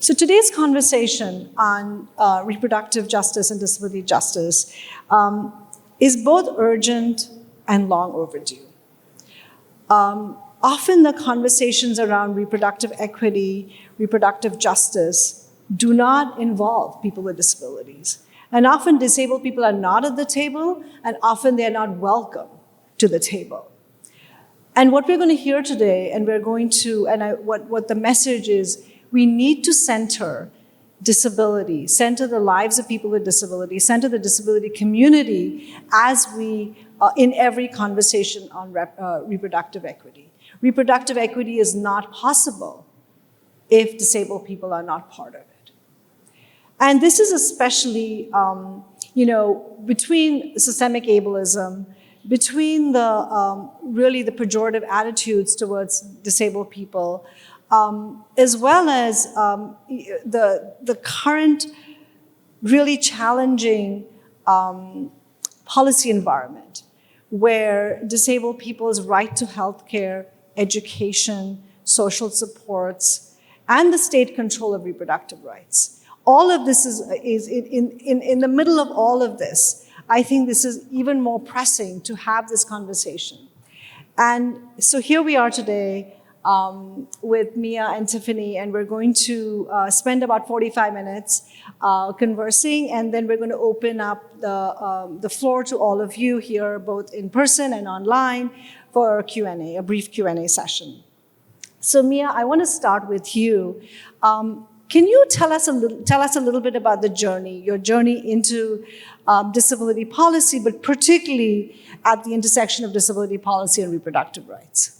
So today's conversation on reproductive justice and disability justice is both urgent and long overdue. Often the conversations around reproductive equity, reproductive justice do not involve people with disabilities. And often disabled people are not at the table, and often they're not welcome to the table. And what we're going to hear today, and we're going to, what the message is, we need to center disability, center the lives of people with disability, center the disability community as we, in every conversation on reproductive equity. Reproductive equity is not possible if disabled people are not part of it. And this is especially, between systemic ableism, between the really the pejorative attitudes towards disabled people, as well as the current really challenging policy environment where disabled people's right to healthcare, education, social supports, and the state control of reproductive rights. All of this is in the middle of all of this. I think this is even more pressing to have this conversation. And so here we are today with Mia and Tiffany, and we're going to spend about 45 minutes conversing, and then we're going to open up the floor to all of you here, both in person and online, for a Q&A, a brief Q&A session. So Mia, I want to start with you. Can you tell us a little bit about the journey, your journey into disability policy, but particularly at the intersection of disability policy and reproductive rights?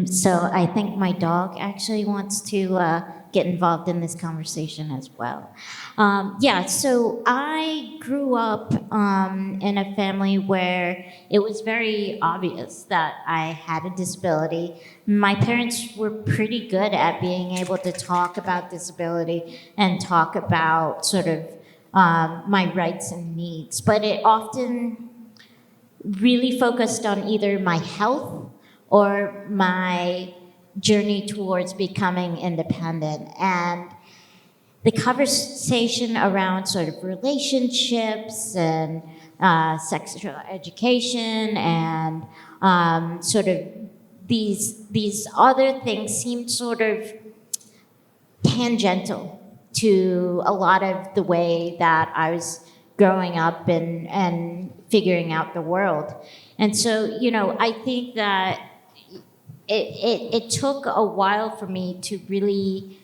So I think my dog actually wants to get involved in this conversation as well. So I grew up in a family where it was very obvious that I had a disability. My parents were pretty good at being able to talk about disability and talk about sort of my rights and needs, but it often really focused on either my health or my journey towards becoming independent. And the conversation around sort of relationships and sexual education and sort of these other things seemed sort of tangential to a lot of the way that I was growing up and figuring out the world. And so, I think that it took a while for me to really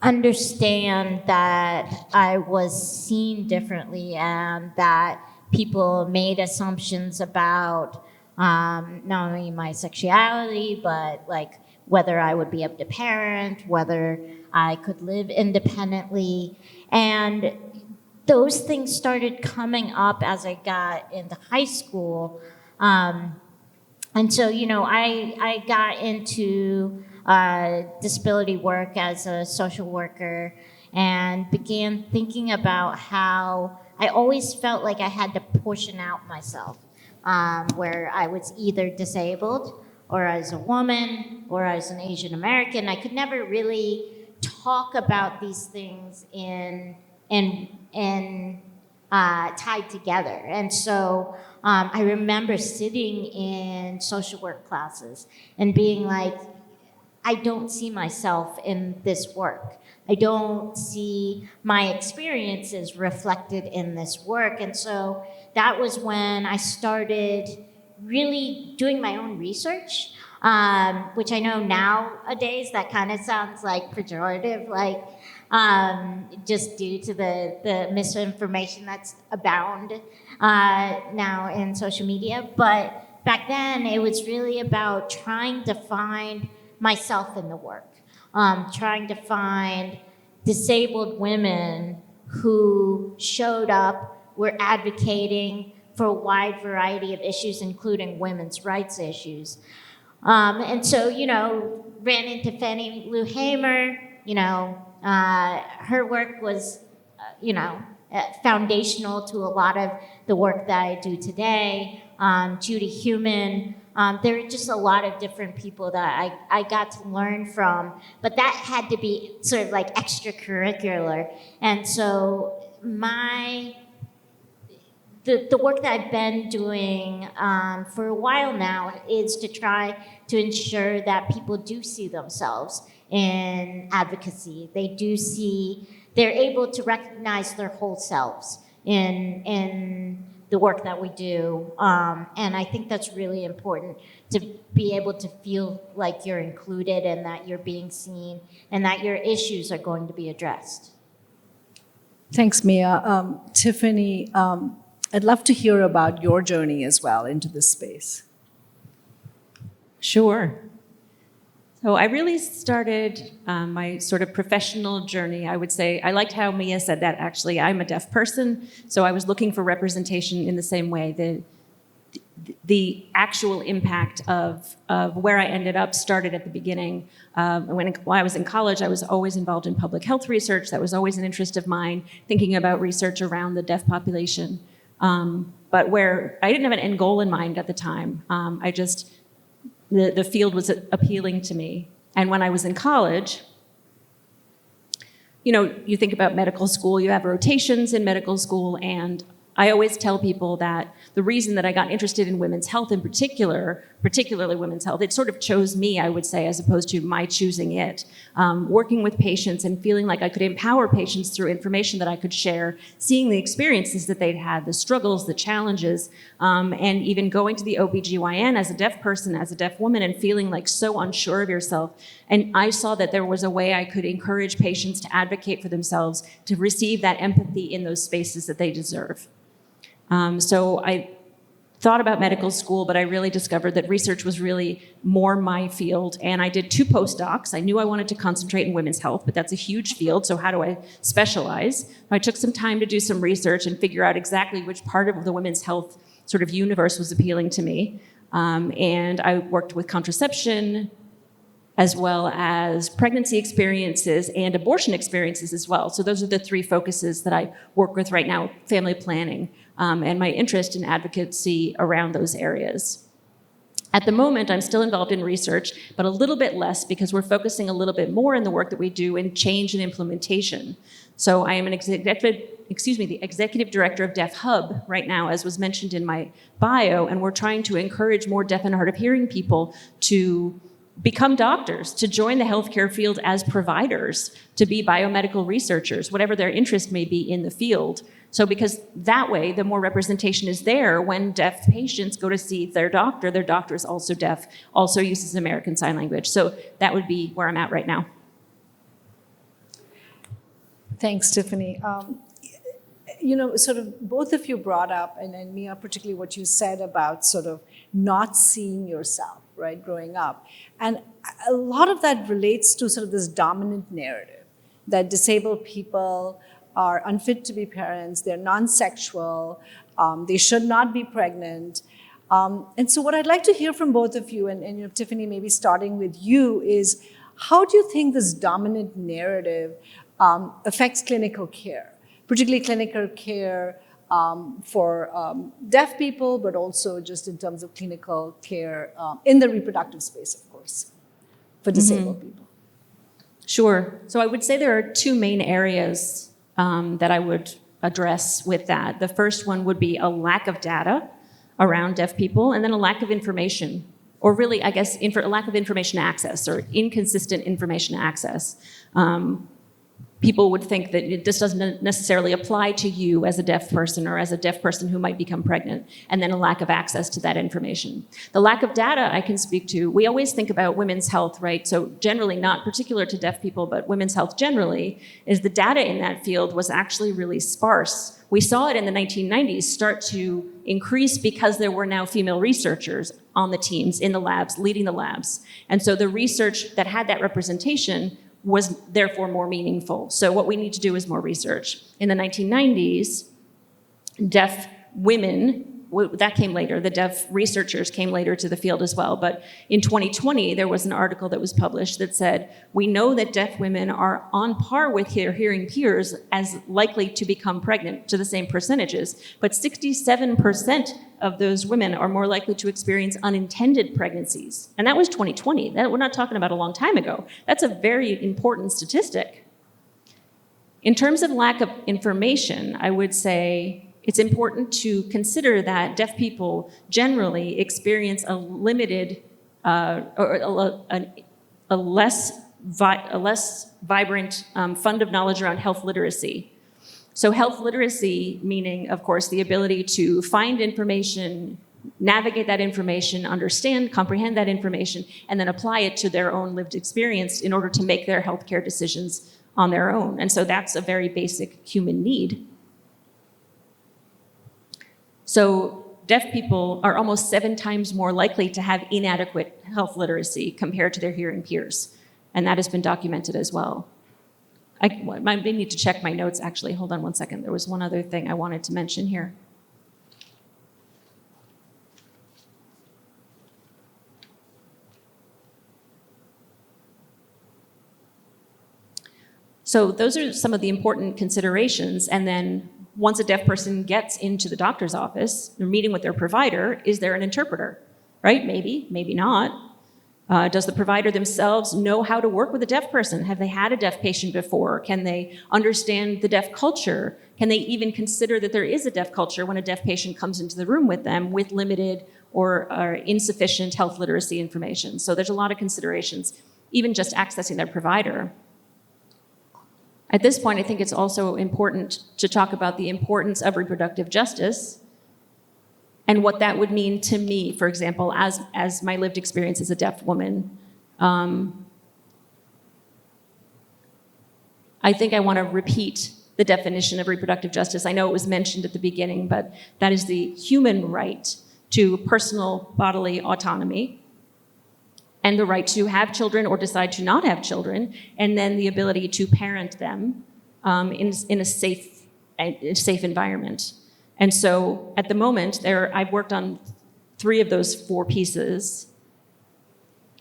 understand that I was seen differently and that people made assumptions about not only my sexuality, but like whether I would be able to parent, whether I could live independently. And those things started coming up as I got into high school. And so, I got into disability work as a social worker and began thinking about how I always felt like I had to portion out myself, where I was either disabled or as a woman or as an Asian American. I could never really talk about these things in tied together. And so I remember sitting in social work classes and being like, I don't see myself in this work. I don't see my experiences reflected in this work. And so that was when I started really doing my own research, which I know nowadays that kind of sounds like pejorative, like just due to the misinformation that's abound now in social media. But back then, it was really about trying to find myself in the work, trying to find disabled women who showed up, were advocating for a wide variety of issues, including women's rights issues. And so, ran into Fannie Lou Hamer, her work was, foundational to a lot of the work that I do today. Judy Heumann, There are just a lot of different people that I got to learn from, but that had to be sort of like extracurricular. And so the work that I've been doing for a while now is to try to ensure that people do see themselves in advocacy. They're able to recognize their whole selves in the work that we do. And I think that's really important, to be able to feel like you're included and that you're being seen and that your issues are going to be addressed. Thanks, Mia. Tiffany, I'd love to hear about your journey as well into this space. Sure. So I really started my sort of professional journey, I would say. I liked how Mia said that, actually. I'm a deaf person, so I was looking for representation in the same way. The actual impact of where I ended up started at the beginning. When I was in college, I was always involved in public health research. That was always an interest of mine, thinking about research around the deaf population. But where I didn't have an end goal in mind at the time. The field was appealing to me. And when I was in college, you think about medical school, you have rotations in medical school, and I always tell people that the reason that I got interested in women's health in particularly women's health, it sort of chose me, I would say, as opposed to my choosing it. Working with patients and feeling like I could empower patients through information that I could share, seeing the experiences that they'd had, the struggles, the challenges, and even going to the OBGYN as a deaf person, as a deaf woman, and feeling like so unsure of yourself. And I saw that there was a way I could encourage patients to advocate for themselves, to receive that empathy in those spaces that they deserve. So I thought about medical school, but I really discovered that research was really more my field. And I did 2 postdocs. I knew I wanted to concentrate in women's health, but that's a huge field. So how do I specialize? I took some time to do some research and figure out exactly which part of the women's health sort of universe was appealing to me. And I worked with contraception, as well as pregnancy experiences and abortion experiences as well. So those are the 3 focuses that I work with right now, family planning, and my interest in advocacy around those areas. At the moment, I'm still involved in research, but a little bit less because we're focusing a little bit more in the work that we do in change and implementation. So I am the executive director of Deaf Hub right now, as was mentioned in my bio, and we're trying to encourage more deaf and hard of hearing people to become doctors, to join the healthcare field as providers, to be biomedical researchers, whatever their interest may be in the field. So because that way, the more representation is there when deaf patients go to see their doctor is also deaf, also uses American Sign Language. So that would be where I'm at right now. Thanks, Tiffany. Sort of both of you brought up, and Mia, particularly what you said about sort of not seeing yourself, right, growing up. And a lot of that relates to sort of this dominant narrative that disabled people are unfit to be parents, they're non-sexual, they should not be pregnant. And so what I'd like to hear from both of you, and Tiffany, maybe starting with you, is how do you think this dominant narrative affects clinical care, particularly clinical care for deaf people, but also just in terms of clinical care in the reproductive space, of course, for disabled people? Sure. So I would say there are 2 main areas that I would address with that. The first one would be a lack of data around deaf people, and then a lack of information, or really, I guess, a lack of information access or inconsistent information access. People would think that this doesn't necessarily apply to you as a deaf person or as a deaf person who might become pregnant, and then a lack of access to that information. The lack of data I can speak to, we always think about women's health, right? So generally, not particular to deaf people, but women's health generally, is the data in that field was actually really sparse. We saw it in the 1990s start to increase because there were now female researchers on the teams, in the labs, leading the labs. And so the research that had that representation was therefore more meaningful. So what we need to do is more research. In the 1990s, deaf women that came later. The deaf researchers came later to the field as well. But in 2020, there was an article that was published that said, we know that deaf women are on par with their hearing peers as likely to become pregnant to the same percentages. But 67% of those women are more likely to experience unintended pregnancies. And that was 2020. We're not talking about a long time ago. That's a very important statistic. In terms of lack of information, I would say it's important to consider that deaf people generally experience a limited or a less vibrant fund of knowledge around health literacy. So health literacy meaning, of course, the ability to find information, navigate that information, understand, comprehend that information, and then apply it to their own lived experience in order to make their healthcare decisions on their own. And so that's a very basic human need. So deaf people are almost 7 times more likely to have inadequate health literacy compared to their hearing peers. And that has been documented as well. I may need to check my notes, actually. Hold on one second. There was one other thing I wanted to mention here. So those are some of the important considerations. And then once a deaf person gets into the doctor's office, they're meeting with their provider, is there an interpreter? Right? Maybe, maybe not. Does the provider themselves know how to work with a deaf person? Have they had a deaf patient before? Can they understand the deaf culture? Can they even consider that there is a deaf culture when a deaf patient comes into the room with them with limited or insufficient health literacy information? So there's a lot of considerations, even just accessing their provider. At this point, I think it's also important to talk about the importance of reproductive justice and what that would mean to me, for example, as my lived experience as a deaf woman. I think I want to repeat the definition of reproductive justice. I know it was mentioned at the beginning, but that is the human right to personal bodily autonomy and the right to have children or decide to not have children, and then the ability to parent them in a safe environment. And so at the moment, I've worked on 3 of those 4 pieces.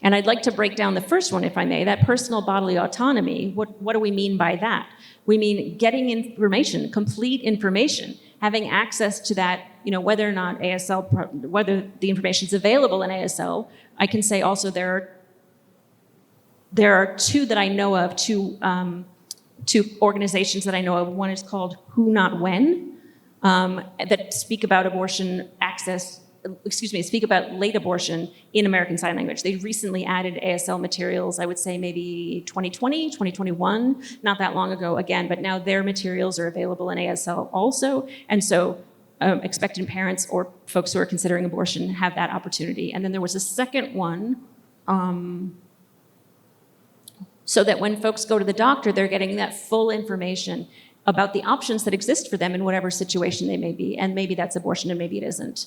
And I'd like to break down the first one, if I may, that personal bodily autonomy. What do we mean by that? We mean getting information, complete information, having access to that, whether or not whether the information is available in ASL. I can say also there are 2 that I know of, 2 organizations that I know of. One is called Who Not When, that speak about abortion access, speak about late abortion in American Sign Language. They recently added ASL materials, I would say maybe 2020, 2021, not that long ago again, but now their materials are available in ASL also. And so expectant parents or folks who are considering abortion have that opportunity. And then there was a second one, so that when folks go to the doctor, they're getting that full information about the options that exist for them in whatever situation they may be. And maybe that's abortion and maybe it isn't.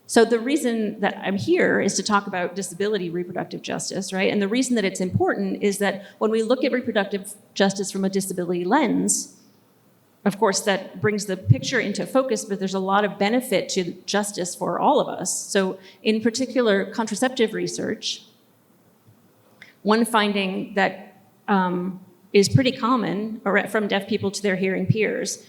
So the reason that I'm here is to talk about disability reproductive justice, right? And the reason that it's important is that when we look at reproductive justice from a disability lens, of course, that brings the picture into focus, but there's a lot of benefit to justice for all of us. So in particular, contraceptive research, one finding that is pretty common from deaf people to their hearing peers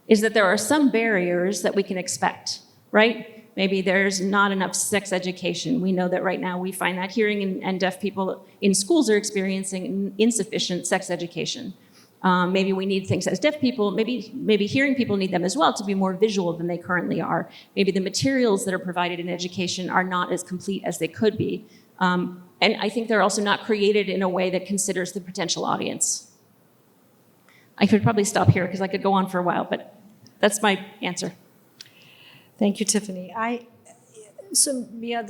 is that there are some barriers that we can expect, right? Maybe there's not enough sex education. We know that right now we find that hearing and deaf people in schools are experiencing insufficient sex education. Maybe we need things as deaf people, maybe hearing people need them as well to be more visual than they currently are. Maybe the materials that are provided in education are not as complete as they could be. And I think they're also not created in a way that considers the potential audience. I could probably stop here because I could go on for a while, but that's my answer. Thank you, Tiffany. So Mia,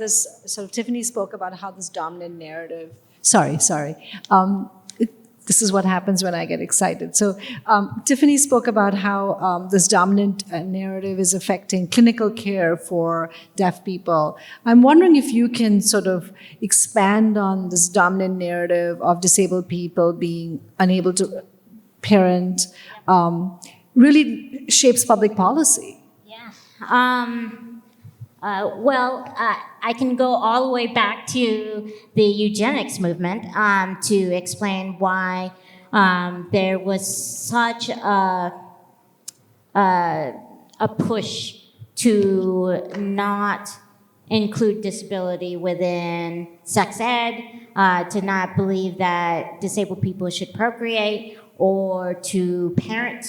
Tiffany spoke about how this dominant narrative, this is what happens when I get excited. So Tiffany spoke about how this dominant narrative is affecting clinical care for deaf people. I'm wondering if you can sort of expand on this dominant narrative of disabled people being unable to parent, really shapes public policy. Yeah, I can go all the way back to the eugenics movement to explain why there was such a push to not include disability within sex ed, to not believe that disabled people should procreate or to parent.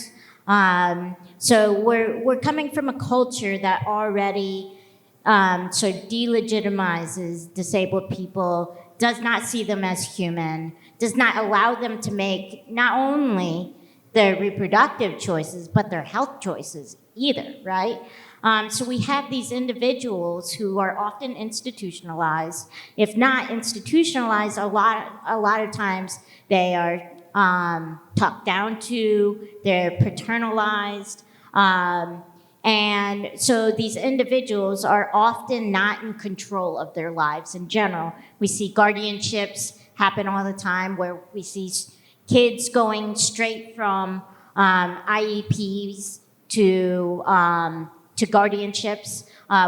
So we're coming from a culture that already sort of delegitimizes disabled people, does not see them as human, does not allow them to make not only their reproductive choices, but their health choices either, right? So we have these individuals who are often institutionalized. If not institutionalized, a lot of times they are talked down to, they're paternalized. And so these individuals are often not in control of their lives in general. We see guardianships happen all the time where we see kids going straight from IEPs to guardianships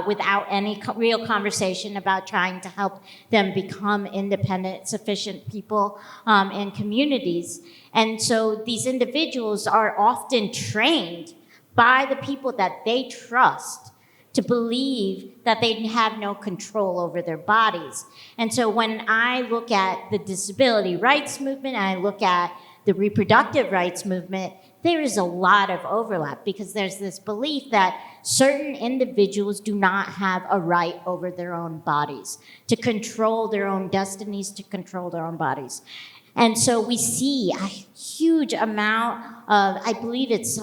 without any real conversation about trying to help them become independent, sufficient people in communities. And so these individuals are often trained by the people that they trust to believe that they have no control over their bodies. And so when I look at the disability rights movement, and I look at the reproductive rights movement, there is a lot of overlap because there's this belief that certain individuals do not have a right over their own bodies, to control their own destinies, to control their own bodies. And so we see a huge amount of, I believe it's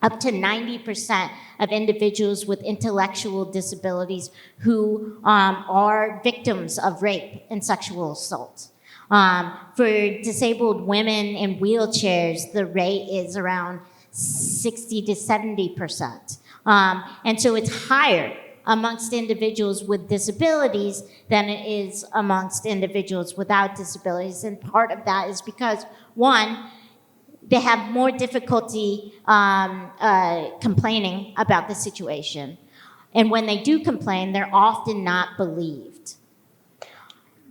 up to 90% of individuals with intellectual disabilities who are victims of rape and sexual assault. For disabled women in wheelchairs, the rate is around 60 to 70%. And so it's higher amongst individuals with disabilities than it is amongst individuals without disabilities. And part of that is because, one, they have more difficulty complaining about the situation. And when they do complain, they're often not believed.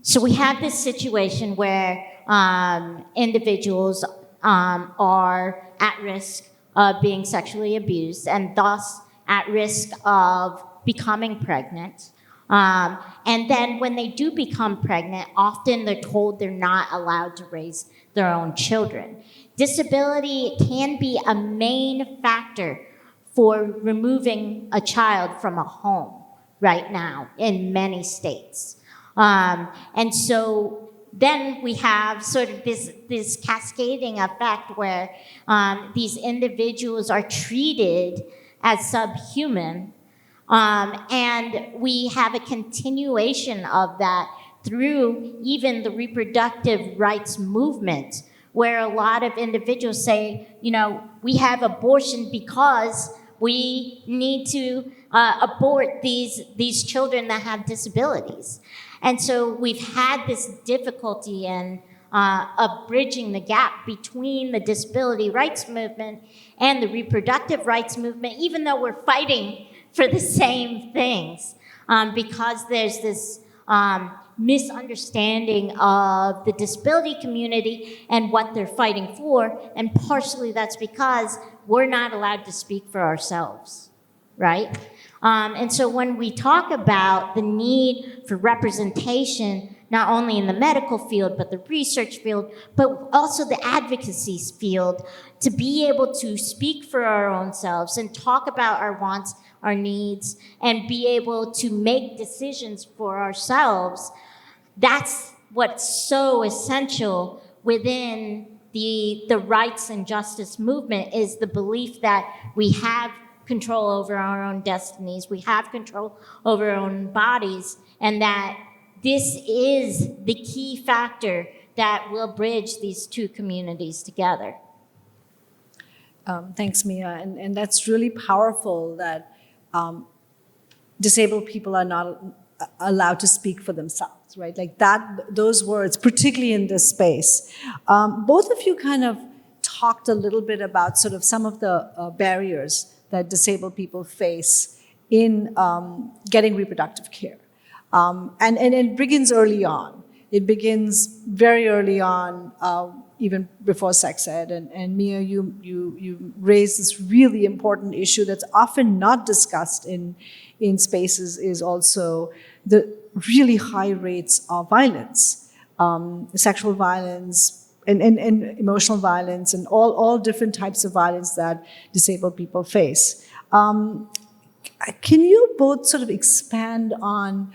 So we have this situation where individuals are at risk of being sexually abused and thus at risk of becoming pregnant. And then when they do become pregnant, often they're told they're not allowed to raise their own children. Disability can be a main factor for removing a child from a home right now in many states. And so then we have sort of this cascading effect where these individuals are treated as subhuman, and we have a continuation of that through even the reproductive rights movement, where a lot of individuals say, you know, we have abortion because we need to abort these children that have disabilities. And so we've had this difficulty in of bridging the gap between the disability rights movement and the reproductive rights movement, even though we're fighting for the same things, because there's this misunderstanding of the disability community and what they're fighting for, and partially that's because we're not allowed to speak for ourselves, right? And so when we talk about the need for representation, not only in the medical field, but the research field, but also the advocacy field, to be able to speak for our own selves and talk about our wants, our needs, and be able to make decisions for ourselves, that's what's so essential within the rights and justice movement, is the belief that we have control over our own destinies, we have control over our own bodies, and that this is the key factor that will bridge these two communities together. Thanks, Mia. And that's really powerful that disabled people are not allowed to speak for themselves, right? Like that, those words, particularly in this space. Both of you kind of talked a little bit about sort of some of the barriers that disabled people face in getting reproductive care. And it begins early on. It begins very early on, even before sex ed. And Mia, you raised this really important issue that's often not discussed in spaces, is also the really high rates of violence, sexual violence, and emotional violence, and all different types of violence that disabled people face. Can you both sort of expand on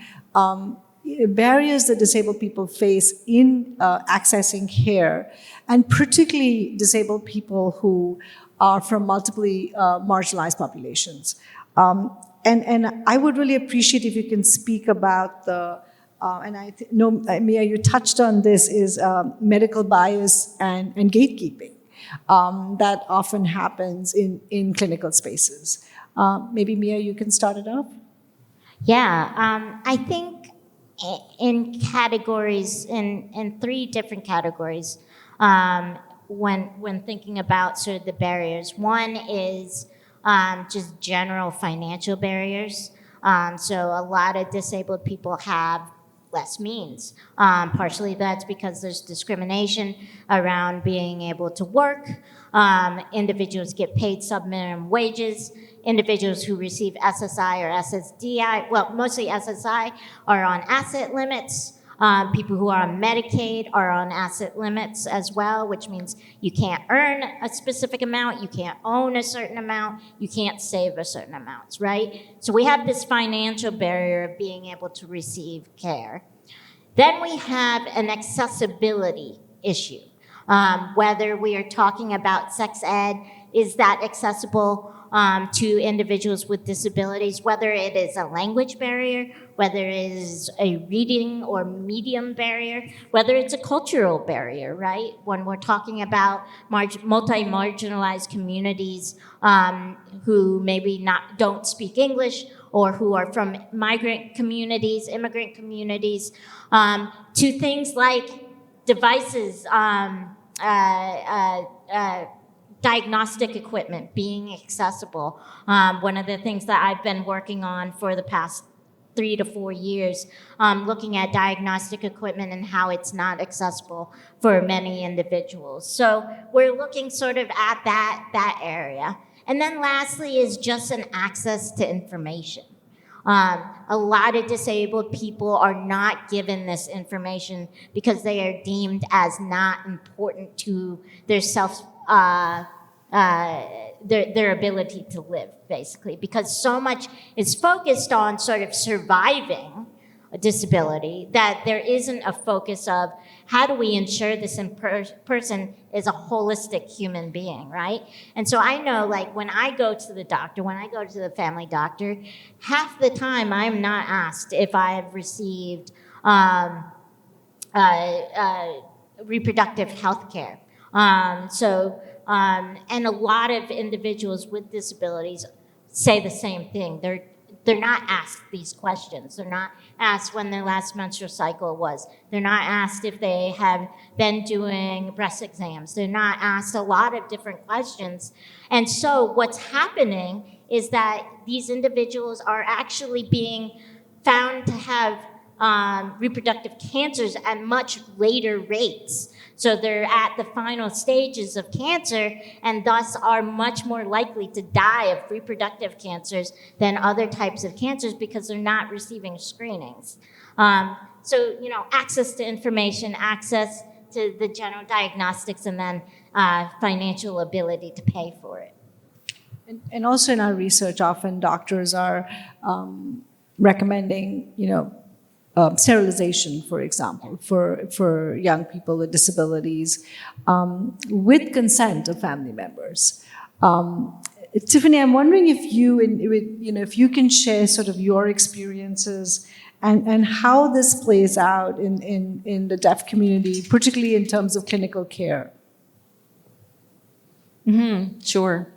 barriers that disabled people face in accessing care, and particularly disabled people who are from multiply marginalized populations? And I would really appreciate if you can speak about the, and I know, Mia, you touched on this, is medical bias and gatekeeping that often happens in clinical spaces. Maybe, Mia, you can start it off? Yeah, I think in categories, in three different categories, when thinking about sort of the barriers. One is just general financial barriers. So a lot of disabled people have less means. Partially that's because there's discrimination around being able to work. Individuals get paid sub-minimum wages. Individuals who receive SSI or SSDI, well, mostly SSI, are on asset limits. People who are on Medicaid are on asset limits as well, which means you can't earn a specific amount, you can't own a certain amount, you can't save a certain amount, right? So we have this financial barrier of being able to receive care. Then we have an accessibility issue. Whether we are talking about sex ed, is that accessible to individuals with disabilities, whether it is a language barrier, whether it is a reading or medium barrier, whether it's a cultural barrier, right? When we're talking about multi-marginalized communities who maybe don't speak English, or who are from migrant communities, immigrant communities, to things like devices, diagnostic equipment being accessible. One of the things that I've been working on for the past 3 to 4 years, looking at diagnostic equipment and how it's not accessible for many individuals. So we're looking sort of at that area. And then lastly is just an access to information. A lot of disabled people are not given this information because they are deemed as not important to their their ability to live, basically, because so much is focused on sort of surviving a disability that there isn't a focus of how do we ensure this person is a holistic human being, right? And so I know, like, when I go to the doctor, when I go to the family doctor, half the time I'm not asked if I have received reproductive health care. And a lot of individuals with disabilities say the same thing. They're not asked these questions. They're not asked when their last menstrual cycle was. They're not asked if they have been doing breast exams. They're not asked a lot of different questions. And so what's happening is that these individuals are actually being found to have reproductive cancers at much later rates. So they're at the final stages of cancer and thus are much more likely to die of reproductive cancers than other types of cancers because they're not receiving screenings. So, access to information, access to the general diagnostics, and then financial ability to pay for it. And also in our research, often doctors are recommending, sterilization, for example, for young people with disabilities, with consent of family members. Tiffany, I'm wondering if you can share sort of your experiences and how this plays out in the deaf community, particularly in terms of clinical care. Sure.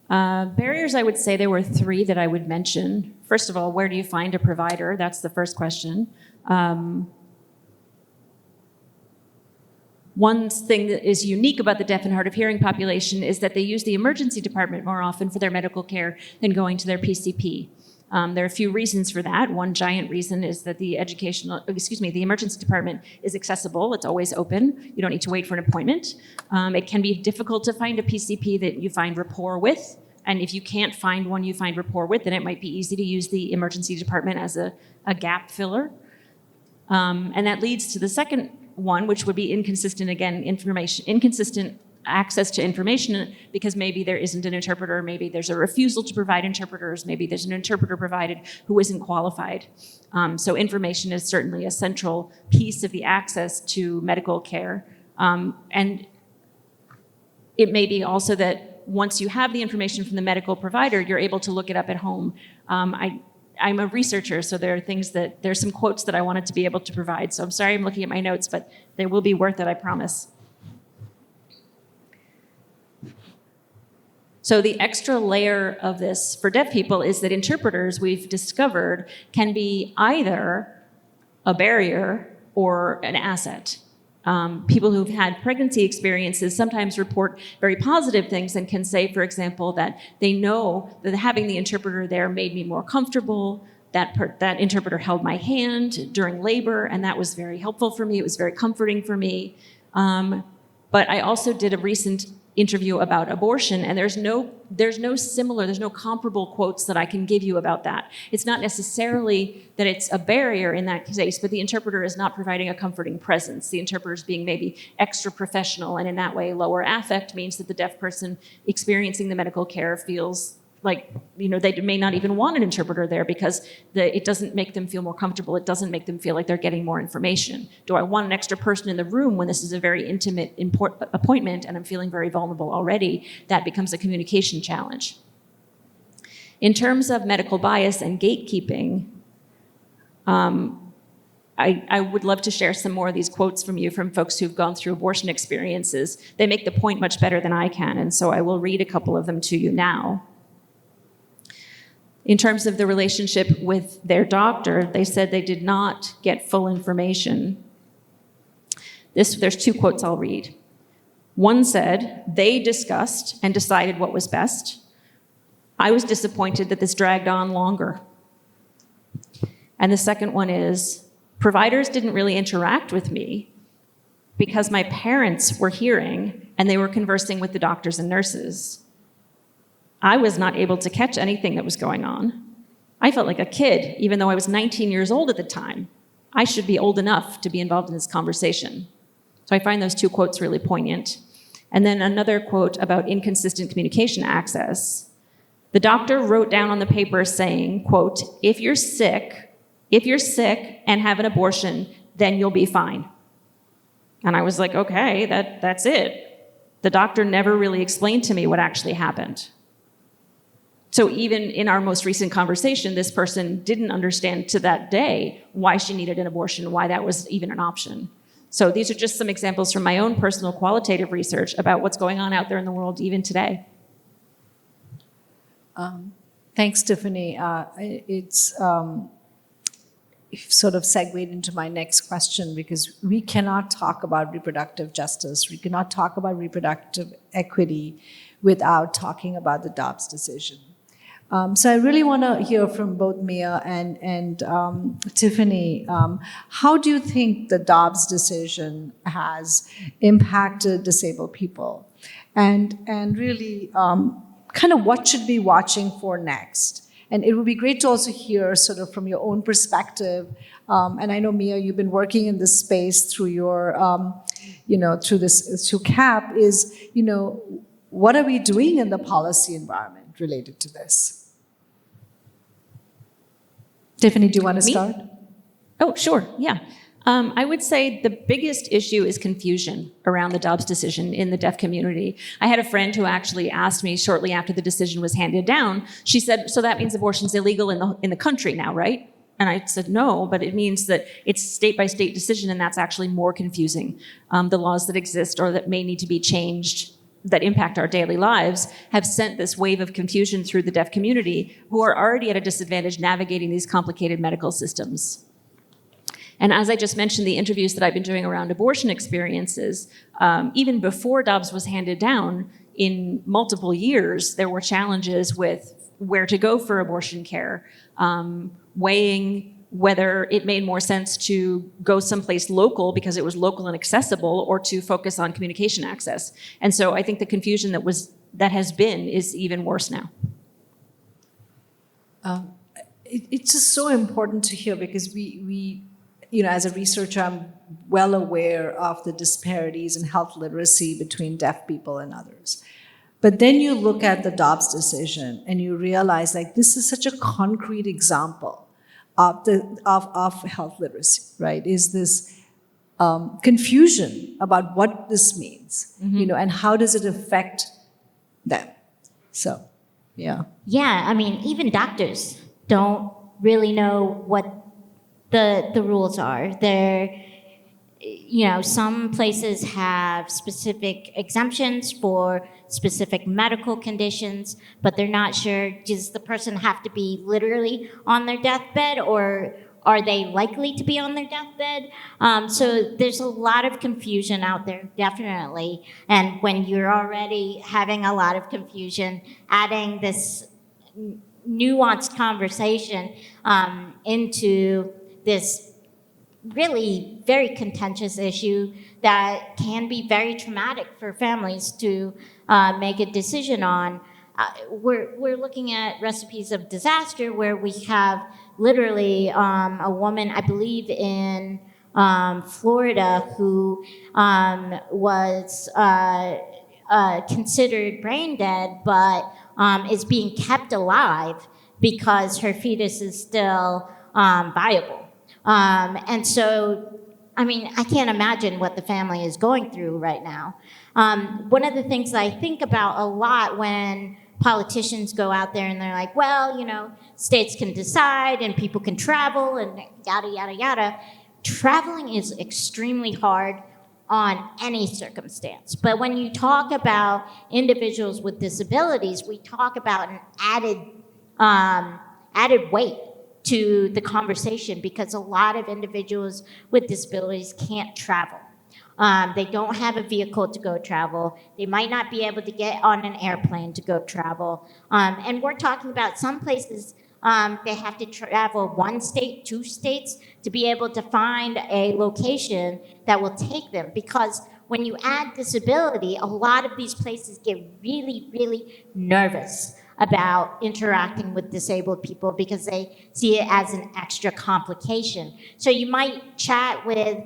Barriers, I would say there were 3 that I would mention. First of all, where do you find a provider? That's the first question. One thing that is unique about the deaf and hard of hearing population is that they use the emergency department more often for their medical care than going to their PCP. There are a few reasons for that. One giant reason is that the emergency department is accessible. It's always open. You don't need to wait for an appointment. It can be difficult to find a PCP that you find rapport with. And if you can't find one you find rapport with, then it might be easy to use the emergency department as a gap filler. And that leads to the second one, which would be inconsistent access to information, because maybe there isn't an interpreter, maybe there's a refusal to provide interpreters, maybe there's an interpreter provided who isn't qualified. So information is certainly a central piece of the access to medical care. And it may be also that once you have the information from the medical provider, you're able to look it up at home. I'm a researcher, so there's some quotes that I wanted to be able to provide. So I'm sorry I'm looking at my notes, but they will be worth it, I promise. So the extra layer of this for deaf people is that interpreters, we've discovered, can be either a barrier or an asset. People who've had pregnancy experiences sometimes report very positive things and can say, for example, that they know that having the interpreter there made me more comfortable, that interpreter held my hand during labor, and that was very helpful for me. It was very comforting for me. But I also did a recent interview about abortion, and there's no comparable quotes that I can give you about that. It's not necessarily that it's a barrier in that case, but the interpreter is not providing a comforting presence. The interpreter is being maybe extra professional, and in that way, lower affect means that the deaf person experiencing the medical care feels like, they may not even want an interpreter there because it doesn't make them feel more comfortable. It doesn't make them feel like they're getting more information. Do I want an extra person in the room when this is a very intimate appointment and I'm feeling very vulnerable already? That becomes a communication challenge. In terms of medical bias and gatekeeping, I would love to share some more of these quotes from folks who've gone through abortion experiences. They make the point much better than I can, and so I will read a couple of them to you now. In terms of the relationship with their doctor, they said they did not get full information. There's two quotes I'll read. One said, "They discussed and decided what was best. I was disappointed that this dragged on longer." And the second one is, "Providers didn't really interact with me because my parents were hearing and they were conversing with the doctors and nurses. I was not able to catch anything that was going on. I felt like a kid, even though I was 19 years old at the time. I should be old enough to be involved in this conversation." So I find those two quotes really poignant. And then another quote about inconsistent communication access. The doctor wrote down on the paper saying, quote, if you're sick and have an abortion, then you'll be fine." And I was like, okay, that's it. The doctor never really explained to me what actually happened. So even in our most recent conversation, this person didn't understand to that day why she needed an abortion, why that was even an option. So these are just some examples from my own personal qualitative research about what's going on out there in the world even today. Thanks, Tiffany. It's sort of segued into my next question, because we cannot talk about reproductive justice, we cannot talk about reproductive equity without talking about the Dobbs decision. So I really want to hear from both Mia and Tiffany. How do you think the Dobbs decision has impacted disabled people? And really, kind of what should be watching for next? And it would be great to also hear sort of from your own perspective. And I know, Mia, you've been working in this space through your, through CAP, what are we doing in the policy environment related to this? Tiffany, do you want to start? Oh, sure, yeah. I would say the biggest issue is confusion around the Dobbs decision in the deaf community. I had a friend who actually asked me shortly after the decision was handed down, she said, so that means abortion's illegal in the country now, right? And I said, no, but it means that it's state-by-state decision, and that's actually more confusing. The laws that exist or that may need to be changed that impact our daily lives have sent this wave of confusion through the deaf community, who are already at a disadvantage navigating these complicated medical systems. And as I just mentioned, the interviews that I've been doing around abortion experiences, even before Dobbs was handed down, in multiple years, there were challenges with where to go for abortion care, weighing whether it made more sense to go someplace local because it was local and accessible, or to focus on communication access. And so I think the confusion that has been is even worse now. It's just so important to hear, because we, as a researcher, I'm well aware of the disparities in health literacy between deaf people and others. But then you look at the Dobbs decision and you realize, like, this is such a concrete example of health literacy, right? Is this confusion about what this means, and how does it affect them? So, yeah. Yeah, I mean, even doctors don't really know what the rules are. Some places have specific exemptions for specific medical conditions, but they're not sure, does the person have to be literally on their deathbed, or are they likely to be on their deathbed? So there's a lot of confusion out there, definitely. And when you're already having a lot of confusion, adding this nuanced conversation into this really very contentious issue that can be very traumatic for families to make a decision on. We're looking at recipes of disaster, where we have literally a woman, I believe in Florida, who was considered brain dead, but is being kept alive because her fetus is still viable. And so, I mean, I can't imagine what the family is going through right now. One of the things that I think about a lot when politicians go out there and they're like, well, states can decide and people can travel and yada, yada, yada. Traveling is extremely hard on any circumstance. But when you talk about individuals with disabilities, we talk about an added weight to the conversation, because a lot of individuals with disabilities can't travel. They don't have a vehicle to go travel. They might not be able to get on an airplane to go travel. And we're talking about some places they have to travel 1 state, 2 states to be able to find a location that will take them. Because when you add disability, a lot of these places get really, really nervous about interacting with disabled people because they see it as an extra complication. So you might chat with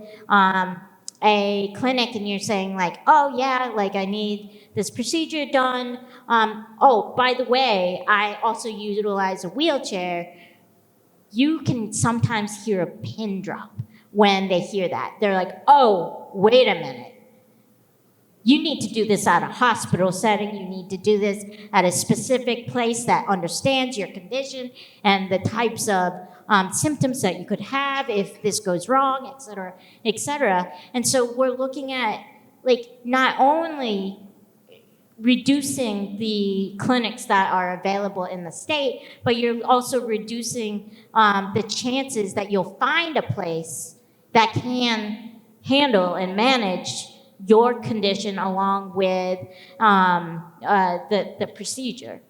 a clinic and you're saying like, oh yeah, like I need this procedure done. Oh, by the way, I also utilize a wheelchair. You can sometimes hear a pin drop when they hear that. They're like, oh, wait a minute. You need to do this at a hospital setting. You need to do this at a specific place that understands your condition and the types of symptoms that you could have if this goes wrong, et cetera, et cetera. And so we're looking at like not only reducing the clinics that are available in the state, but you're also reducing the chances that you'll find a place that can handle and manage your condition along with the procedure.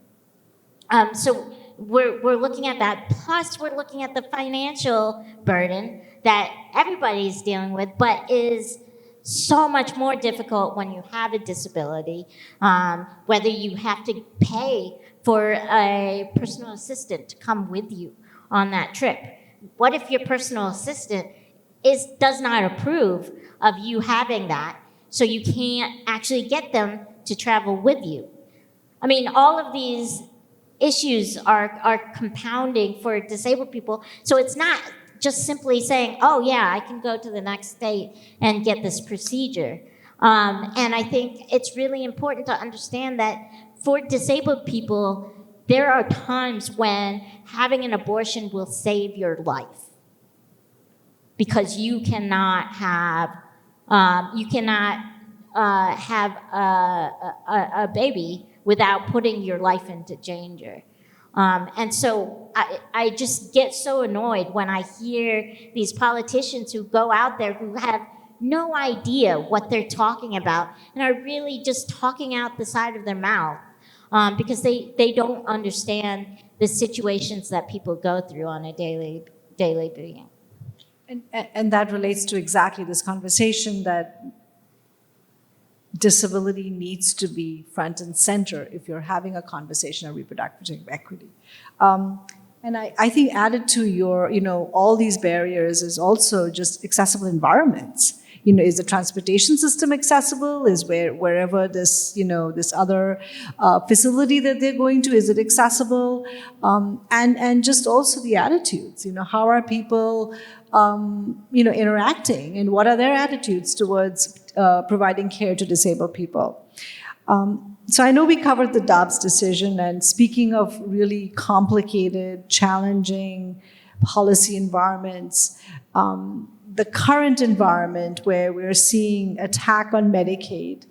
So we're looking at that. Plus, we're looking at the financial burden that everybody's dealing with, but is so much more difficult when you have a disability, whether you have to pay for a personal assistant to come with you on that trip. What if your personal assistant does not approve of you having that, so you can't actually get them to travel with you? I mean, all of these issues are compounding for disabled people. So it's not just simply saying, oh yeah, I can go to the next state and get this procedure. And I think it's really important to understand that for disabled people, there are times when having an abortion will save your life. Because you cannot have a baby without putting your life into danger. And so I just get so annoyed when I hear these politicians who go out there who have no idea what they're talking about and are really just talking out the side of their mouth because they don't understand the situations that people go through on a daily being. And that relates to exactly this conversation that disability needs to be front and center if you're having a conversation on reproductive equity. And I think added to your, all these barriers is also just accessible environments. Is the transportation system accessible? Is wherever this, this other facility that they're going to, is it accessible? And just also the attitudes, how are people, interacting, and what are their attitudes towards providing care to disabled people? So I know we covered the Dobbs decision, and speaking of really complicated, challenging policy environments, the current environment where we're seeing attack on Medicaid,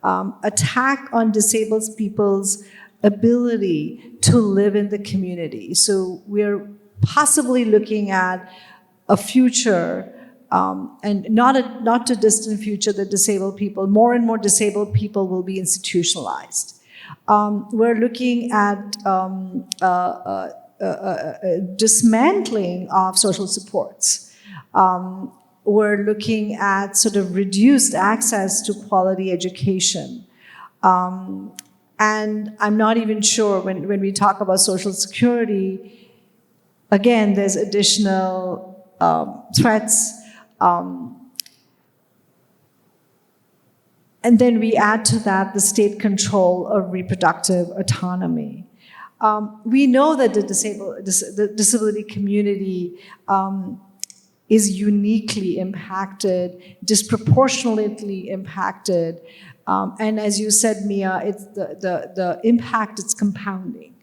attack on disabled people's ability to live in the community. So we're possibly looking at a future, and not too distant future, that disabled people, more and more disabled people will be institutionalized. We're looking at dismantling of social supports. We're looking at sort of reduced access to quality education. And I'm not even sure when we talk about Social Security, again, there's additional threats. And then we add to that the state control of reproductive autonomy. We know that the disability community is uniquely impacted, disproportionately impacted. And as you said, Mia, it's the impact is compounding.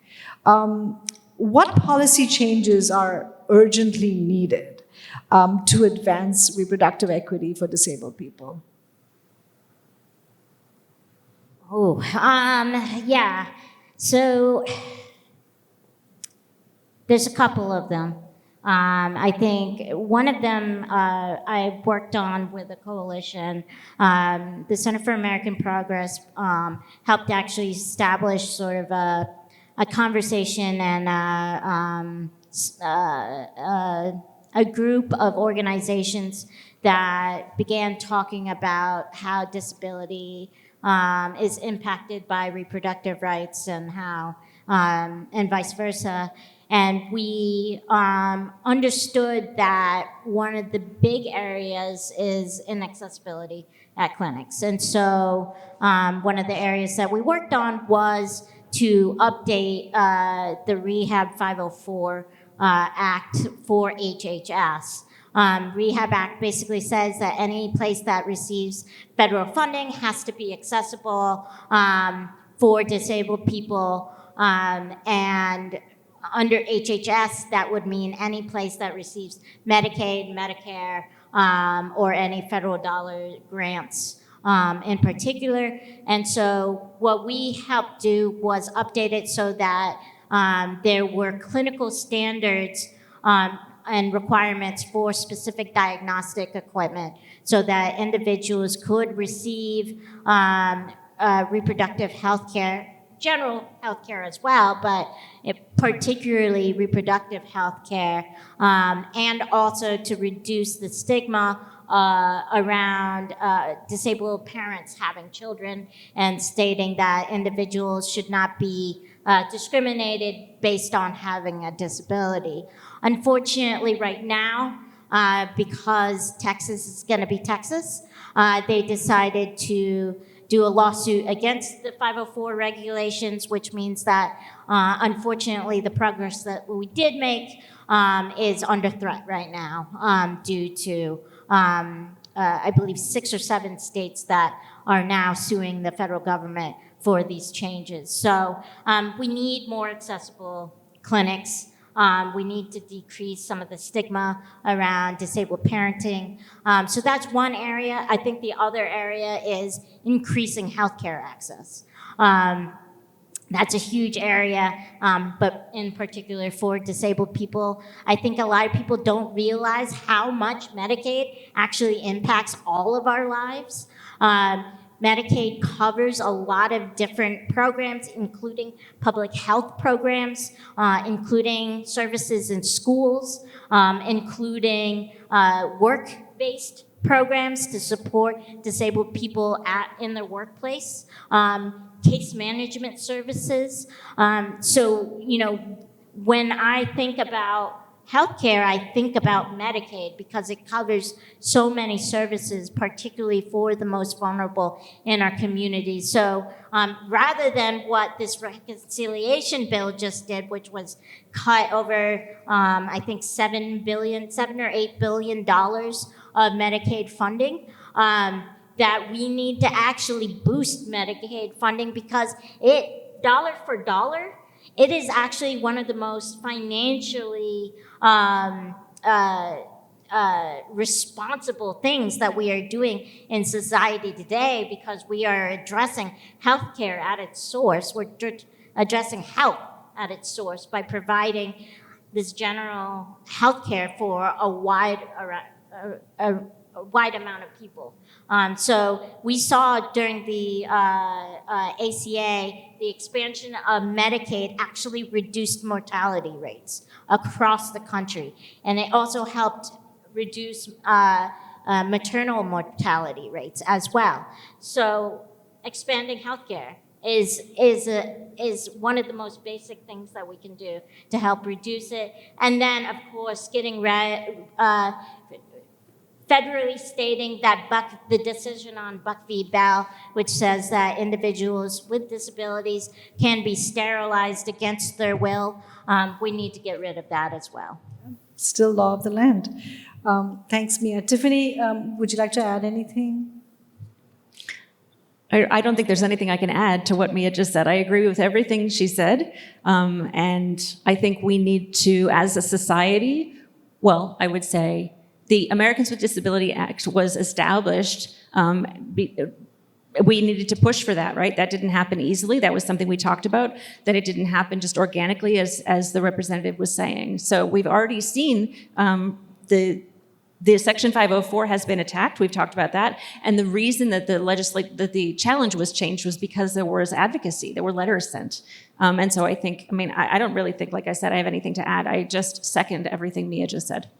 What policy changes are urgently needed to advance reproductive equity for disabled people? Oh, yeah. So there's a couple of them. I think one of them I worked on with a coalition. The Center for American Progress helped actually establish sort of a conversation and a group of organizations that began talking about how disability is impacted by reproductive rights and how and vice versa. And we understood that one of the big areas is inaccessibility at clinics. And so one of the areas that we worked on was to update the Rehab 504 Act for HHS. Rehab Act basically says that any place that receives federal funding has to be accessible for disabled people, and under HHS, that would mean any place that receives Medicaid, Medicare, or any federal dollar grants in particular. And so what we helped do was update it so that there were clinical standards and requirements for specific diagnostic equipment so that individuals could receive reproductive health care, general health care as well, but particularly reproductive health care, and also to reduce the stigma around disabled parents having children, and stating that individuals should not be discriminated based on having a disability. Unfortunately, right now, because Texas is going to be Texas, they decided to do a lawsuit against the 504 regulations, which means that, unfortunately, the progress that we did make is under threat right now due to, I believe, 6 or 7 states that are now suing the federal government for these changes. So we need more accessible clinics. We need to decrease some of the stigma around disabled parenting. So that's one area. I think the other area is increasing healthcare access. That's a huge area, but in particular for disabled people. I think a lot of people don't realize how much Medicaid actually impacts all of our lives. Medicaid covers a lot of different programs, including public health programs, including services in schools, including work-based programs to support disabled people in their workplace, case management services. So, when I think about healthcare, I think about Medicaid because it covers so many services, particularly for the most vulnerable in our community. So rather than what this reconciliation bill just did, which was cut over, I think, $7 or $8 billion of Medicaid funding, that we need to actually boost Medicaid funding because dollar for dollar, it is actually one of the most financially responsible things that we are doing in society today because we are addressing healthcare at its source. We're addressing health at its source by providing this general healthcare for a wide amount of people. So we saw during the ACA, the expansion of Medicaid actually reduced mortality rates across the country. And it also helped reduce maternal mortality rates as well. So expanding healthcare is one of the most basic things that we can do to help reduce it. And then, of course, getting federally stating that the decision on Buck v. Bell, which says that individuals with disabilities can be sterilized against their will, we need to get rid of that as well. Still law of the land. Thanks, Mia. Tiffany, would you like to add anything? I don't think there's anything I can add to what Mia just said. I agree with everything she said. And I think we need to, as a society, I would say, the Americans with Disability Act was established. We needed to push for that, right? That didn't happen easily. That was something we talked about, that it didn't happen just organically, as the representative was saying. So we've already seen the Section 504 has been attacked. We've talked about that. And the reason that the challenge was changed was because there was advocacy. There were letters sent. And so I don't really think, like I said, I have anything to add. I just second everything Mia just said.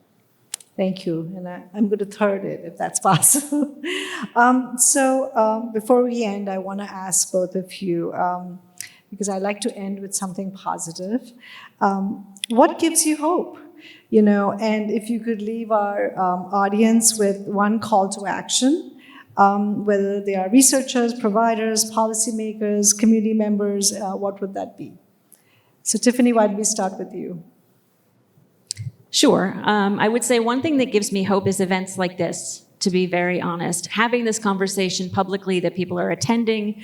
Thank you, and I'm going to third it if that's possible. Before we end, I want to ask both of you, because I like to end with something positive. What gives you hope? And if you could leave our audience with one call to action, whether they are researchers, providers, policymakers, community members, what would that be? So Tiffany, why don't we start with you? Sure. I would say one thing that gives me hope is events like this, to be very honest. Having this conversation publicly that people are attending,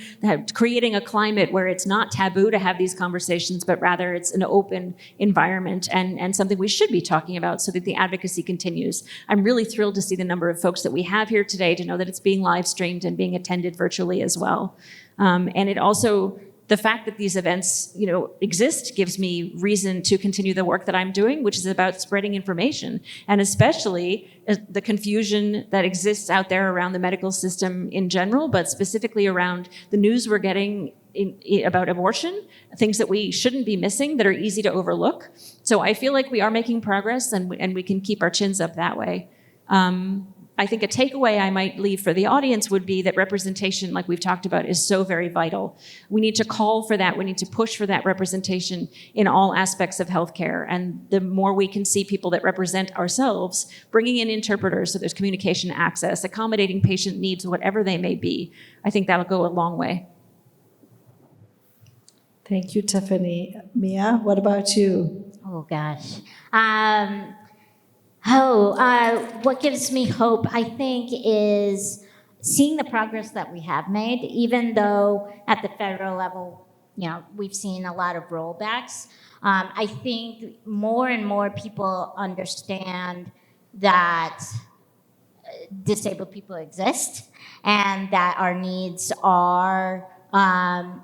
creating a climate where it's not taboo to have these conversations, but rather it's an open environment and something we should be talking about so that the advocacy continues. I'm really thrilled to see the number of folks that we have here today, to know that it's being live streamed and being attended virtually as well. And it also, the fact that these events, exist gives me reason to continue the work that I'm doing, which is about spreading information, and especially the confusion that exists out there around the medical system in general, but specifically around the news we're getting about abortion, things that we shouldn't be missing, that are easy to overlook. So I feel like we are making progress, and we can keep our chins up that way. I think a takeaway I might leave for the audience would be that representation, like we've talked about, is so very vital. We need to call for that. We need to push for that representation in all aspects of healthcare. And the more we can see people that represent ourselves, bringing in interpreters so there's communication access, accommodating patient needs, whatever they may be, I think that'll go a long way. Thank you, Tiffany. Mia, what about you? Oh, gosh. What gives me hope, I think, is seeing the progress that we have made, even though at the federal level, we've seen a lot of rollbacks. I think more and more people understand that disabled people exist and that our needs are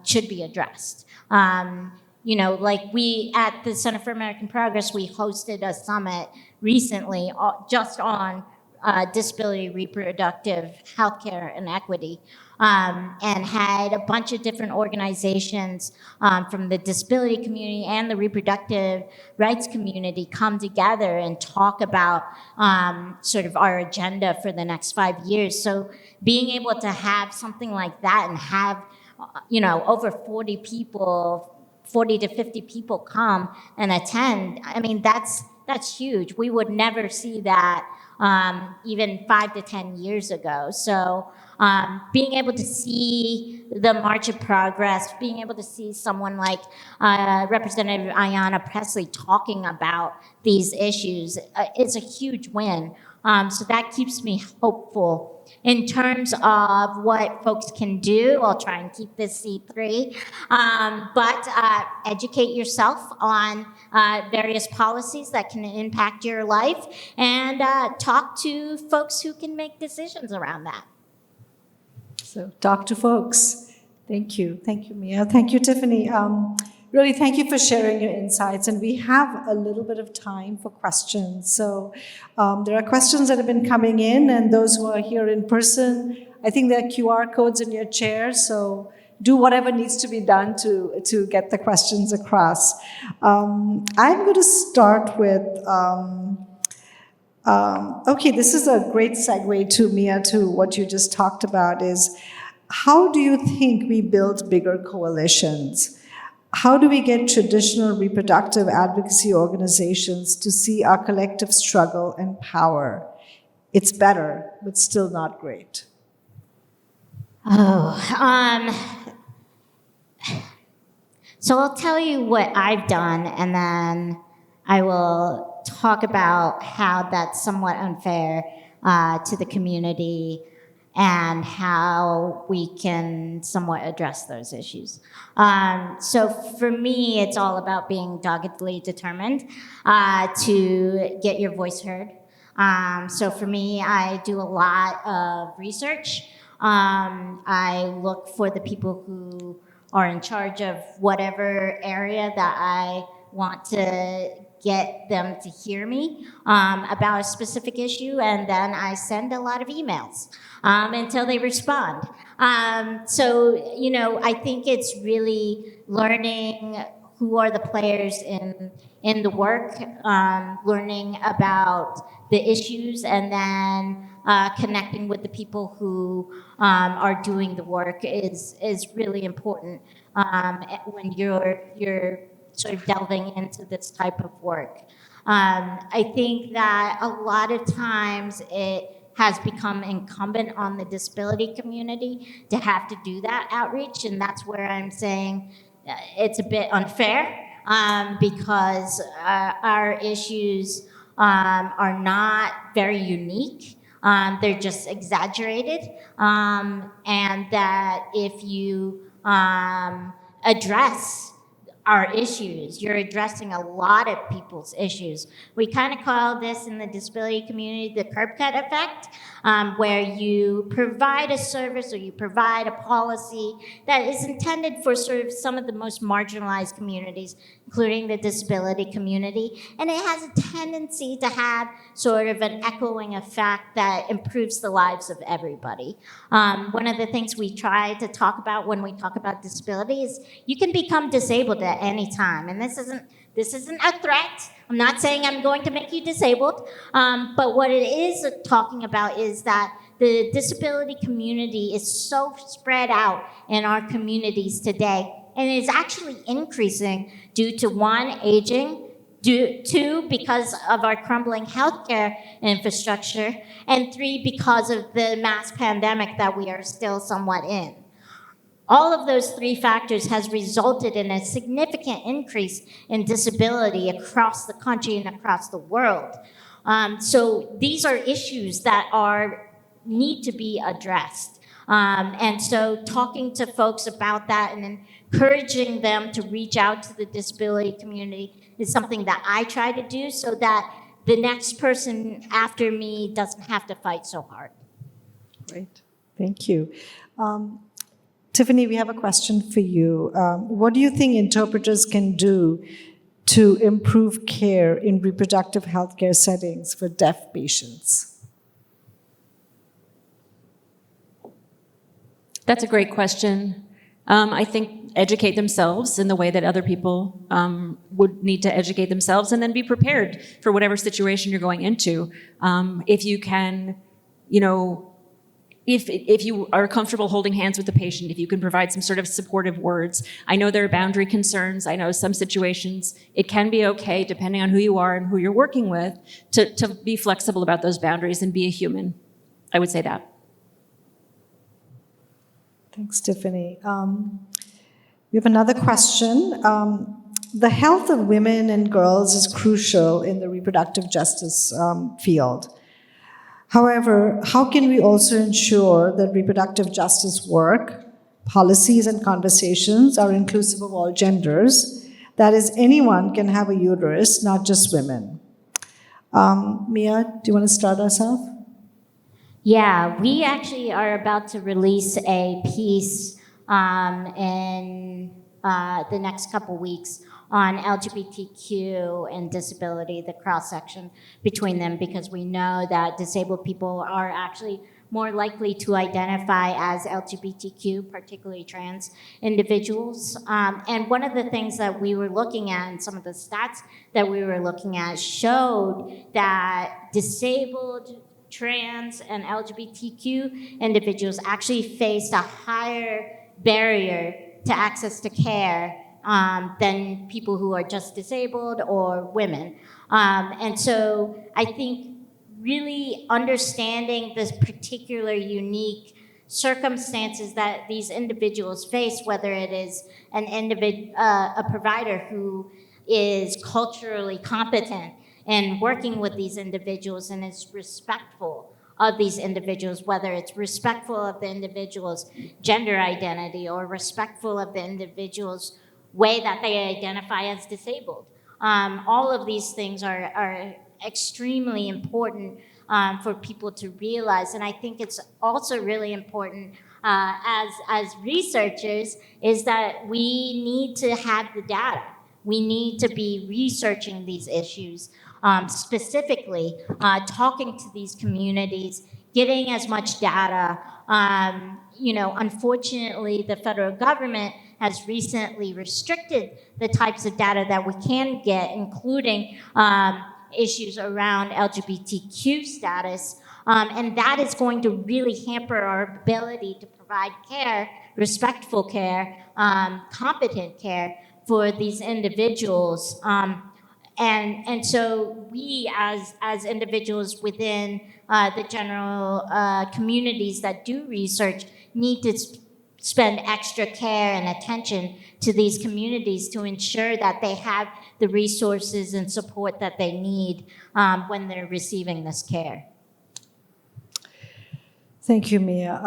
should be addressed. Like we at the Center for American Progress, we hosted a summit recently just on disability, reproductive healthcare, and equity, and had a bunch of different organizations from the disability community and the reproductive rights community come together and talk about sort of our agenda for the next 5 years. So being able to have something like that and have, over 40 people, 40 to 50 people come and attend, I mean, that's huge. We would never see that even 5 to 10 years ago. So being able to see the March of Progress, being able to see someone like Representative Ayanna Pressley talking about these issues, it's a huge win. So that keeps me hopeful. In terms of what folks can do, I'll try and keep this C3, but educate yourself on various policies that can impact your life, and talk to folks who can make decisions around that. So talk to folks. Thank you. Thank you, Mia. Thank you, Tiffany. Really, thank you for sharing your insights. And we have a little bit of time for questions. So there are questions that have been coming in, and those who are here in person, I think there are QR codes in your chair. So do whatever needs to be done to get the questions across. I'm going to start with, okay, this is a great segue to Mia, to what you just talked about, is how do you think we build bigger coalitions? How do we get traditional reproductive advocacy organizations to see our collective struggle and power? It's better, but still not great. So I'll tell you what I've done, and then I will talk about how that's somewhat unfair to the community and how we can somewhat address those issues. So for me, it's all about being doggedly determined to get your voice heard. So for me, I do a lot of research. I look for the people who are in charge of whatever area that I want to get them to hear me about a specific issue, and then I send a lot of emails until they respond. So, I think it's really learning who are the players in the work, learning about the issues, and then connecting with the people who are doing the work is really important when you're sort of delving into this type of work. I think that a lot of times it has become incumbent on the disability community to have to do that outreach, and that's where I'm saying it's a bit unfair because our issues are not very unique. They're just exaggerated, and that if you address our issues, you're addressing a lot of people's issues. We kind of call this in the disability community the curb cut effect, where you provide a service or you provide a policy that is intended for sort of some of the most marginalized communities, including the disability community. And it has a tendency to have sort of an echoing effect that improves the lives of everybody. One of the things we try to talk about when we talk about disability is you can become disabled at any time. And this isn't a threat. I'm not saying I'm going to make you disabled. But what it is talking about is that the disability community is so spread out in our communities today, and is actually increasing due to one, aging, two, because of our crumbling healthcare infrastructure, and three, because of the mass pandemic that we are still somewhat in. All of those three factors has resulted in a significant increase in disability across the country and across the world. So these are issues that need to be addressed. And so talking to folks about that and encouraging them to reach out to the disability community is something that I try to do so that the next person after me doesn't have to fight so hard. Great, thank you. Tiffany, we have a question for you. What do you think interpreters can do to improve care in reproductive healthcare settings for deaf patients? That's a great question. I think educate themselves in the way that other people would need to educate themselves, and then be prepared for whatever situation you're going into. If you can, if you are comfortable holding hands with the patient, if you can provide some sort of supportive words. I know there are boundary concerns. I know some situations it can be okay, depending on who you are and who you're working with, to be flexible about those boundaries and be a human. I would say that. Thanks, Tiffany. We have another question. The health of women and girls is crucial in the reproductive justice field. However, how can we also ensure that reproductive justice work, policies, and conversations are inclusive of all genders? That is, anyone can have a uterus, not just women. Mia, do you want to start us off? Yeah, we actually are about to release a piece in the next couple weeks on LGBTQ and disability, the cross-section between them, because we know that disabled people are actually more likely to identify as LGBTQ, particularly trans individuals. And one of the things that we were looking at, and some of the stats that we were looking at, showed that disabled, trans, and LGBTQ individuals actually faced a higher barrier to access to care than people who are just disabled or women. And so I think really understanding the particular unique circumstances that these individuals face, whether it is a provider who is culturally competent and working with these individuals and is respectful of these individuals, whether it's respectful of the individual's gender identity or respectful of the individual's way that they identify as disabled. All of these things are extremely important for people to realize. And I think it's also really important as researchers is that we need to have the data. We need to be researching these issues, specifically talking to these communities, getting as much data. Unfortunately, the federal government has recently restricted the types of data that we can get, including issues around LGBTQ status. And that is going to really hamper our ability to provide care, respectful care, competent care for these individuals. And so we as individuals within the general communities that do research need to spend extra care and attention to these communities to ensure that they have the resources and support that they need when they're receiving this care. Thank you, Mia.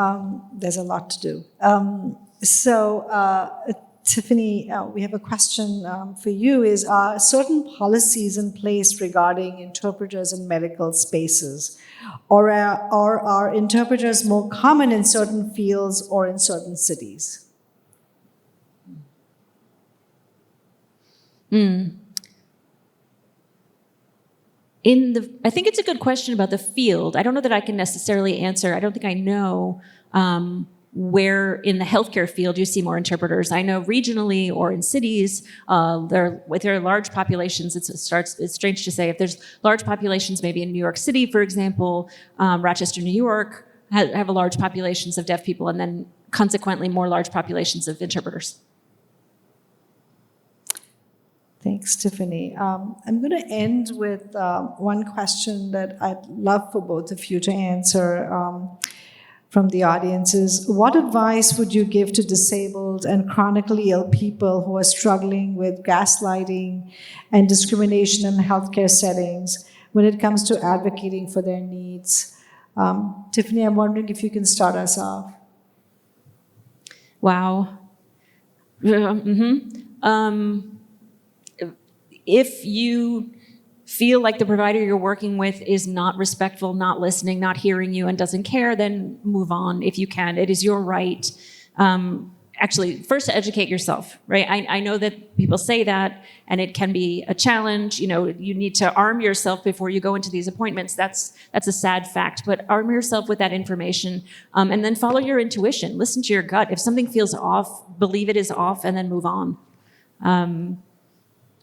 There's a lot to do. Tiffany, we have a question for you. Is certain policies in place regarding interpreters in medical spaces? Or are interpreters more common in certain fields or in certain cities? I think it's a good question about the field. I don't know that I can necessarily answer. I don't think I know where in the healthcare field you see more interpreters. I know regionally or in cities, with their large populations, it's strange to say, if there's large populations, maybe in New York City, for example, Rochester, New York, have large populations of deaf people, and then consequently more large populations of interpreters. Thanks, Tiffany. I'm going to end with one question that I'd love for both of you to answer from the audience is, what advice would you give to disabled and chronically ill people who are struggling with gaslighting and discrimination in healthcare settings when it comes to advocating for their needs? Tiffany, I'm wondering if you can start us off. Wow. If you feel like the provider you're working with is not respectful, not listening, not hearing you, and doesn't care, then move on if you can. It is your right. actually first educate yourself, right? I know that people say that, and it can be a challenge. You know, you need to arm yourself before you go into these appointments. That's a sad fact, but arm yourself with that information, and then follow your intuition. Listen to your gut. If something feels off, believe it is off, and then move on.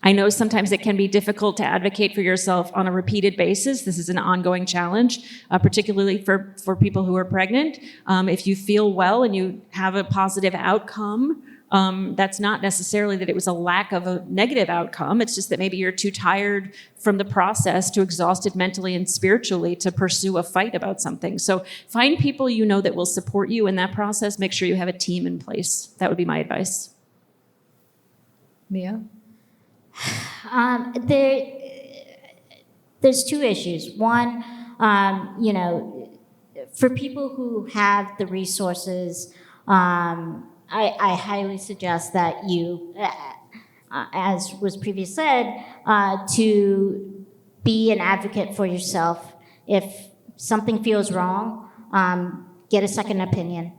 I know sometimes it can be difficult to advocate for yourself on a repeated basis. This is an ongoing challenge, particularly for people who are pregnant. If you feel well and you have a positive outcome, that's not necessarily that it was a lack of a negative outcome. It's just that maybe you're too tired from the process, too exhausted mentally and spiritually to pursue a fight about something. So find people you know that will support you in that process. Make sure you have a team in place. That would be my advice. Mia? There's two issues. One, you know, for people who have the resources, I highly suggest that you, as was previously said, to be an advocate for yourself. If something feels wrong, get a second opinion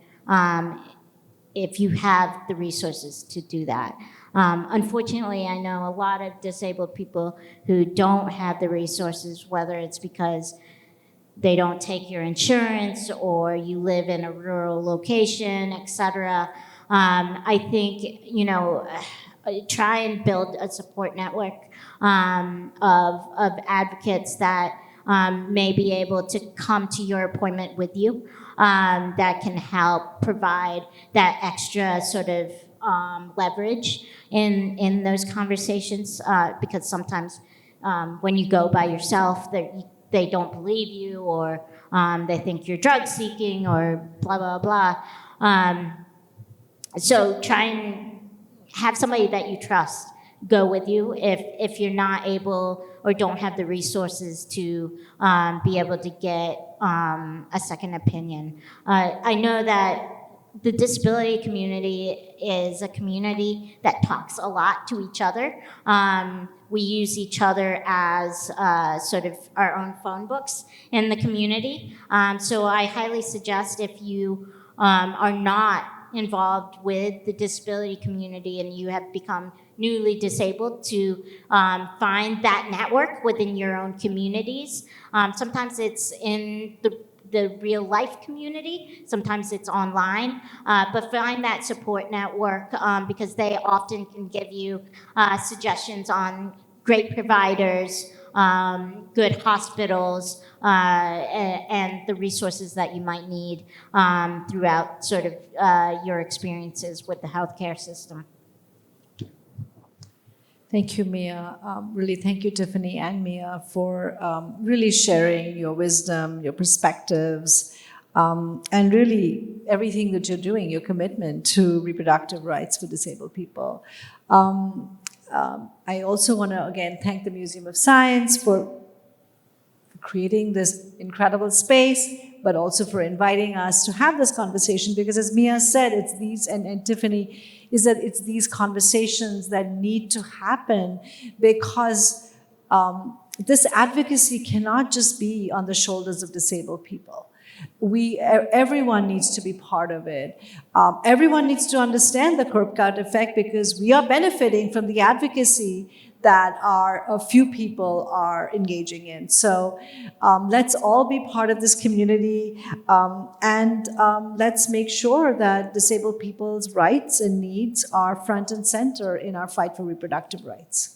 if you have the resources to do that. Unfortunately, I know a lot of disabled people who don't have the resources, whether it's because they don't take your insurance or you live in a rural location, etc. I think, you know, try and build a support network of advocates that may be able to come to your appointment with you, that can help provide that extra sort of leverage in those conversations, because sometimes when you go by yourself, they don't believe you, or they think you're drug seeking, or blah, blah, blah. So try and have somebody that you trust go with you if you're not able or don't have the resources to be able to get a second opinion. I know that the disability community is a community that talks a lot to each other. We use each other as sort of our own phone books in the community. So I highly suggest, if you are not involved with the disability community and you have become newly disabled, to find that network within your own communities. Sometimes it's in the real life community, sometimes it's online, but find that support network, because they often can give you suggestions on great providers, good hospitals, and the resources that you might need throughout sort of your experiences with the healthcare system. Thank you, Mia. Really, thank you, Tiffany and Mia, for really sharing your wisdom, your perspectives, and really everything that you're doing, your commitment to reproductive rights for disabled people. I also want to, again, thank the Museum of Science for creating this incredible space, but also for inviting us to have this conversation, because as Mia said, it's these, and Tiffany, is that it's these conversations that need to happen, because this advocacy cannot just be on the shoulders of disabled people. Everyone needs to be part of it. Everyone needs to understand the curb cut effect, because we are benefiting from the advocacy that a few people are engaging in. So let's all be part of this community, and let's make sure that disabled people's rights and needs are front and center in our fight for reproductive rights.